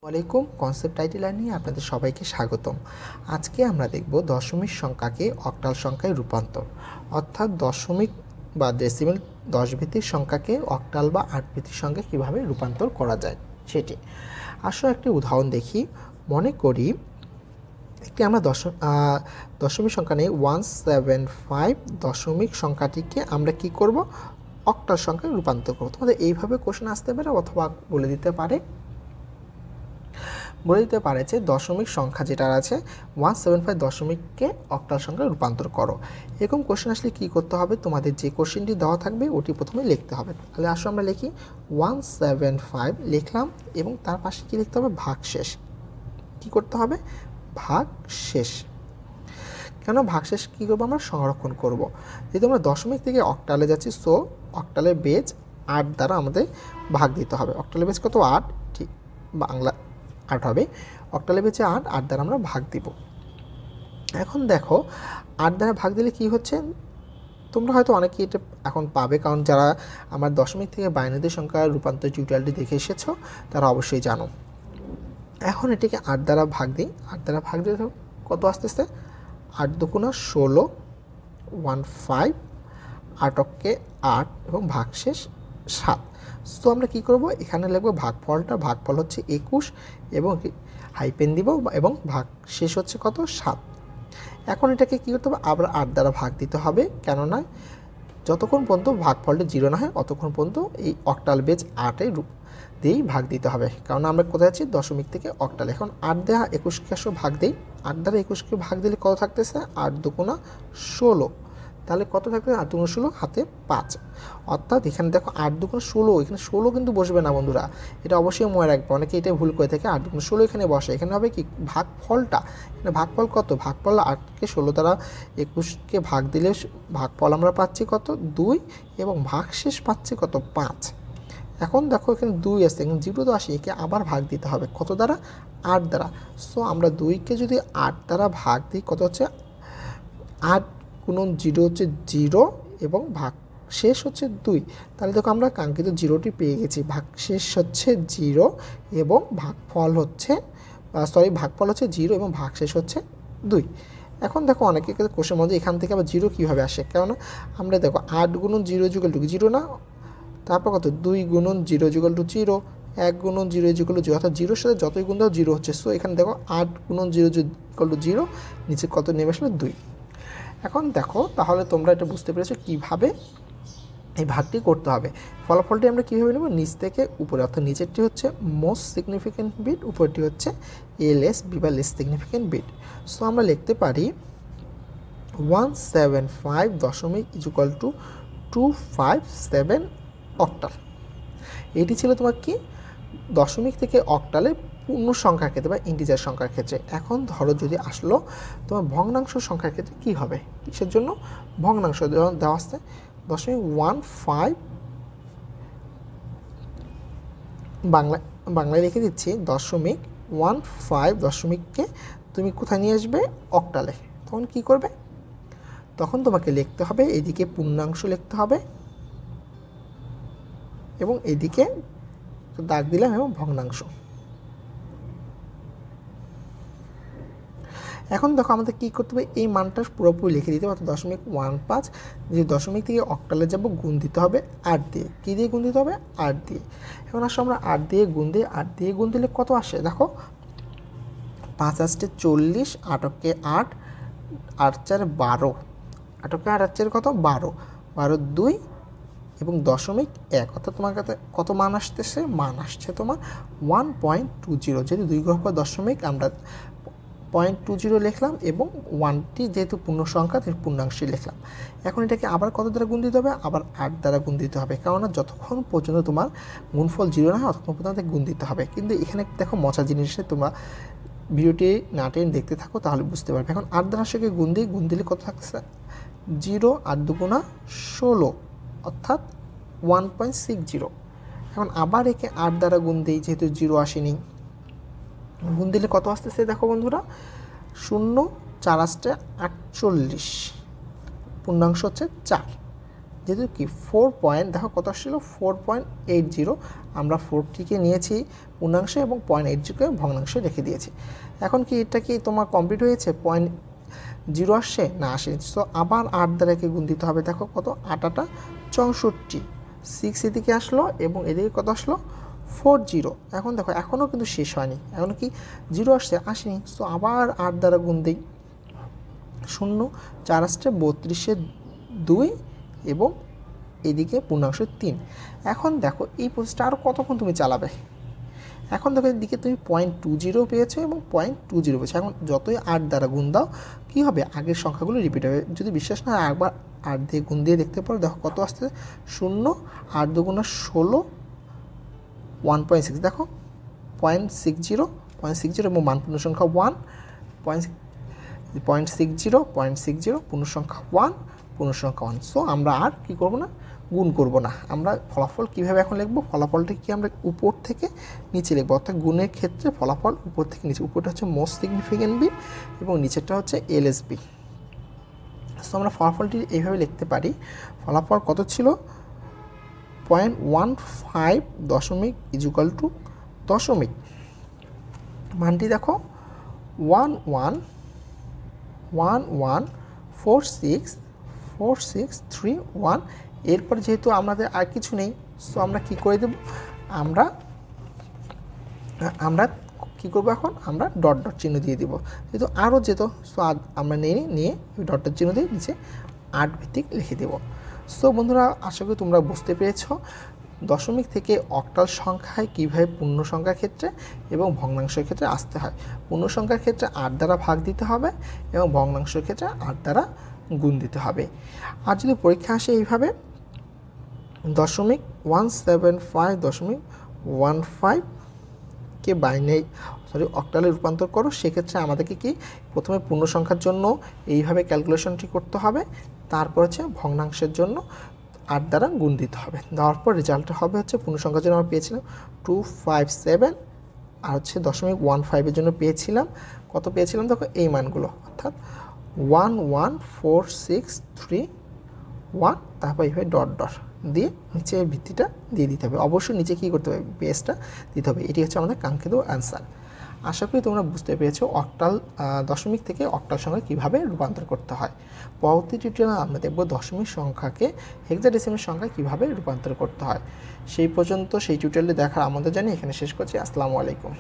আসসালামুয়ালাইকুম concept IT learning এ আপনাদের সবাইকে স্বাগতম। আজকে আমরা দেখব দশমিক সংখ্যাকে অক্টাল সংখ্যায় রূপান্তর, অর্থাৎ দশমিক বা ডেসিমেল 10 ভিত্তিক সংখ্যাকে অক্টাল বা 8 ভিত্তিক সংখ্যায় কীভাবে রূপান্তর করা যায় সেটি। আসলে একটি উদাহরণ দেখি। মনে করি একটি আমরা দশমিক সংখ্যা নেই 175 দশমিক সংখ্যাটিকে আমরা কি করব, অক্টাল সংখ্যায় রূপান্তর করব। তোমাদের এইভাবে কোশ্চেন আসতে পারে অথবা বলে দিতে পারে যে দশমিক সংখ্যা যেটা আছে 175 দশমিককে অক্টাল সংখ্যায় রূপান্তর করো। এরকম কোশ্চেন আসলে কী করতে হবে, তোমাদের যে কোশ্চেনটি দেওয়া থাকবে ওটি প্রথমে লিখতে হবে। তাহলে আসলে আমরা লিখি 175 লিখলাম এবং তার পাশে কী লিখতে হবে, ভাগশেষ। কী করতে হবে, ভাগশেষ। কেন ভাগশেষ কী করবো, আমরা সংরক্ষণ করব। যেহেতু আমরা দশমিক থেকে অক্টালে যাচ্ছি, সো অক্টালের বেজ 8 দ্বারা আমাদের ভাগ দিতে হবে। অক্টালের বেজ কত, 8, ঠিক বাংলা 8 হবে। অক্টালে বেঁচে 8 দ্বারা আমরা ভাগ দিব। এখন দেখো 8 দ্বারা ভাগ দিলে কি হচ্ছে, তোমরা হয়তো অনেকেই এটা এখন পাবে, কারণ যারা আমার দশমিক থেকে বাইনারি সংখ্যার রূপান্তর টিউটোরিয়ালটি দেখে এসেছো তারা অবশ্যই জানো। এখন এটিকে 8 দ্বারা ভাগ দিই। 8 দ্বারা ভাগ দিলে কত আসতেছে, 8 দুগুণা 16, 15, 8 8 এবং ভাগশেষ 7। সো আমরা কী করব, এখানে লিখবো ভাগফলটা। ভাগফল হচ্ছে 21 এবং হাইপেন দিব এবং ভাগ শেষ হচ্ছে কত, 7। এখন এটাকে কী করতে হবে, আবার 8 দ্বারা ভাগ দিতে হবে। কেননা যতক্ষণ পর্যন্ত ভাগফলটা 0 না হয় ততক্ষণ পর্যন্ত এই অক্টাল বেজ 8 দিয়েই ভাগ দিতে হবে, কারণ আমরা কোথায় আছি, দশমিক থেকে অক্টাল। এখন 8 দ্বারা 21কে ভাগ দিই। 8 দ্বারা 21কে ভাগ দিলে কত থাকতেছে, 8 দুগুণা 16। তাহলে কত থাকবে, 8 দুগুণা 16 হাতে 5। অর্থাৎ এখানে দেখো 8 দুগুণা 16, এখানে 16 কিন্তু বসবে না বন্ধুরা, এটা অবশ্যই মনে রাখবে। অনেকে এটা ভুল করে থাকে, 8 দুগুণা 16 এখানে বসে। এখানে হবে কি, ভাগফলটা। এখানে ভাগফল কত, ভাগফল 8কে 16 দ্বারা 21কে ভাগ দিলে ভাগফল আমরা পাচ্ছি কত, 2 এবং ভাগশেষ পাচ্ছি কত, 5। এখন দেখো এখানে 2 আসছে, এখানে 0 তো আসে, একে আবার ভাগ দিতে হবে কত দ্বারা, 8 দ্বারা। সো আমরা 2কে যদি 8 দ্বারা ভাগ দিই কত হচ্ছে, 8 গুণন 0 হচ্ছে 0 এবং ভাগ শেষ হচ্ছে 2। তাহলে দেখো আমরা কাঙ্ক্ষিত 0টি পেয়ে গেছি। ভাগশেষ হচ্ছে 0 এবং ভাগফল হচ্ছে 0 এবং ভাগশেষ হচ্ছে 2। এখন দেখো অনেকে কোশ্চেন মধ্যে এখান থেকে আবার 0 কীভাবে আসে, কেননা আমরা দেখো 8 গুণন 0 = 0 না, তারপর কত, 2 গুণন 0 = 0, 1 গুণন 0 = 0, অর্থাৎ 0-এর সাথে যতই গুণ দাও 0 হচ্ছে। সো এখানে দেখো 8 গুণন 0 = 0, নিচে কত নেমে আসলে 2। এখন দেখো তাহলে তোমরা এটা বুঝতে পেরেছো কীভাবে এই ভাগটি করতে হবে। ফলাফলটি আমরা কীভাবে নেব, নিচ থেকে উপরে, অর্থাৎ নিচেরটি হচ্ছে মোস্ট সিগনিফিক্যান্ট বিট, উপরটি হচ্ছে LSB বা লেস সিগনিফিক্যান্ট বিট। সো আমরা লিখতে পারি 175 দশমিক = 257 অক্টাল। এটি ছিল তোমার কি, দশমিক থেকে অক্টালের পূর্ণ সংখ্যার ক্ষেত্রে বা ইন্টিজার সংখ্যার ক্ষেত্রে। এখন ধরো যদি আসলো তোমার ভগ্নাংশ সংখ্যার ক্ষেত্রে কি হবে, কিসের জন্য, ভগ্নাংশ দেওয়া আসছে 0.15, বাংলায় লিখে দিচ্ছি 0.15 দশমিককে তুমি কোথায় নিয়ে আসবে, অক্টালে। তখন কি করবে, তখন তোমাকে লিখতে হবে এদিকে পূর্ণাংশ লিখতে হবে এবং এদিকে দাগ দিলাম এবং ভগ্নাংশ। এখন দেখো আমাদের কী করতে হবে, এই মানটা পুরোপুরি লিখে দিতে হবে, অর্থাৎ 0.15 যে দশমিক থেকে অক্টালে যাব গুণ দিতে হবে 8 দিয়ে। কী দিয়ে গুণ দিতে হবে, 8 দিয়ে। এখন আসলে আমরা 8 দিয়ে গুণ দিই। 8 দিয়ে গুণ দিলে কত আসে, দেখো 5 8 40, 8 8, 8 4 12, 8 8 8 4 কত, 12, 12 2 এবং 0.1, অর্থাৎ তোমার কাছে কত মান আসতেছে, মান আসছে তোমার 1.20। যেহেতু 2 গ্রহ পর দশমিক আমরা 0.20 লিখলাম এবং 1টি যেহেতু পূর্ণ সংখ্যা তাই পূর্ণাংশই লিখলাম। এখন এটাকে আবার কত দ্বারা গুণ দিতে হবে, আবার 8 দ্বারা গুণ দিতে হবে, কারণ যতক্ষণ পর্যন্ত তোমার গুণফল 0 না হয় ততক্ষণ পর্যন্ত গুণ দিতে হবে। কিন্তু এখানে দেখো মজার জিনিসে তোমরা ভিডিওটি না টেনে দেখতে থাকো তাহলে বুঝতে পারবে। এখন 8 দ্বারা সেকে গুণ দিই, গুণ দিলে কত থাকছে, 0, 8 দুগুণা 16, অর্থাৎ 1.60। এখন আবার একে 8 দ্বারা গুণ দিই, যেহেতু 0 আসেনি, গুণ দিলে কত আসতেছে দেখো বন্ধুরা, 0 4 8 48, পূর্ণাংশ হচ্ছে 4। যেহেতু কি 4 পয়েন্ট, দেখো কত আসছিল 4.80, আমরা 4টিকে নিয়েছি পূর্ণাংশে এবং 0.80কে ভগ্নাংশে রেখে দিয়েছি। এখন কি এটা কি তোমার কমপ্লিট হয়েছে? 0 আসছে না, আসেনি। সো আবার 8 দ্বারা একে গুণ দিতে হবে। দেখো কত, 8 64, 6 এদিকে আসলো এবং এদিকে কত আসলো 40। এখন দেখো এখনও কিন্তু শেষ হয়নি, এখন কি 0 আসছে, আসেনি। সো আবার 8 দ্বারা গুণ দিই, 0, 4 আসছে 32 2 এবং এদিকে পূর্ণাংশ 3। এখন দেখো এই প্রসেসটা আরও কতক্ষণ তুমি চালাবে। এখন দেখো এদিকে তুমি 0.20 পেয়েছো এবং 0.20 পেয়েছো। এখন যতই 8 দ্বারা গুণ দাও কী হবে, আগের সংখ্যাগুলো রিপিট হবে। যদি বিশ্বাস না হয় একবার 8 দিয়ে গুণ দিয়ে দেখতে পারো। দেখো কত আসছে, 0, 8 দুগুণা 16, 1.6, দেখো 0.60 এবং মান পূর্ণ সংখ্যা 1, 0.60 পূর্ণ সংখ্যা 1, পূর্ণ সংখ্যা 1। সো আমরা আর কী করবো না, গুণ করব না। আমরা ফলাফল কীভাবে এখন লিখব, ফলাফলটা কি আমরা উপর থেকে নিচে লিখব, অর্থাৎ গুণের ক্ষেত্রে ফলাফল উপর থেকে নিচে। উপরটা হচ্ছে মোস্ট সিগনিফিক্যান্ট বিট এবং নিচেরটা হচ্ছে এলএসবি। সো আমরা ফলাফলটি এইভাবে লিখতে পারি। ফলাফল কত ছিল, 0.15 দশমিক ইজুকাল টু দশমিক, মানটি দেখো 11464631। এরপর যেহেতু আমাদের আর কিছু নেই, সো আমরা কি করে দেব, আমরা কি করব, এখন আমরা ডট ডট চিহ্ন দিয়ে দিব। যেহেতু আরও যেত, সো আমরা নিয়ে ডট ডট চিহ্ন দিয়ে নিচে 8 ভিত্তিক লিখে দেব। সো বন্ধুরা, আশা করি তোমরা বুঝতে পেরেছ দশমিক থেকে অক্টাল সংখ্যায় কীভাবে পূর্ণ সংখ্যার ক্ষেত্রে এবং ভগ্নাংশের ক্ষেত্রে আসতে হয়। পূর্ণ সংখ্যার ক্ষেত্রে 8 দ্বারা ভাগ দিতে হবে এবং ভগ্নাংশের ক্ষেত্রে 8 দ্বারা গুণ দিতে হবে। আর যদি পরীক্ষা আসে এইভাবে 0.175.15 কে অক্টালে রূপান্তর করো, সেক্ষেত্রে আমাদেরকে কি প্রথমে পূর্ণ সংখ্যার জন্য এইভাবে ক্যালকুলেশনটি করতে হবে, তারপর হচ্ছে ভগ্নাংশের জন্য 8 দ্বারা গুণ দিতে হবে। দেওয়ার পর রেজাল্টটা হবে হচ্ছে পূর্ণ সংখ্যার জন্য আমরা পেয়েছিলাম 257, আর হচ্ছে 0.15 জন্য পেয়েছিলাম কত, পেয়েছিলাম দেখো এই মানগুলো, অর্থাৎ 11463 তারপর এইভাবে ডট ডট দিয়ে নিচে ভিত্তিটা দিয়ে দিতে হবে। অবশ্যই নিচে কী করতে হবে, বেসটা দিতে হবে। এটি হচ্ছে আমাদের কাঙ্ক্ষিত অ্যান্সার। আশা করি তোমরা বুঝতে পেরেছো অক্টাল দশমিক থেকে অক্টাল সংখ্যা কীভাবে রূপান্তর করতে হয়। পরবর্তী টিউটোরিয়ালে আমরা দেখব দশমিক সংখ্যাকে হেক্সাডেসিমাল সংখ্যায় কীভাবে রূপান্তর করতে হয়। সেই পর্যন্ত সেই টিউটোরিয়ালটি দেখার আমন্ত্রণ জানিয়ে এখানে শেষ করছি। আসসালামু আলাইকুম।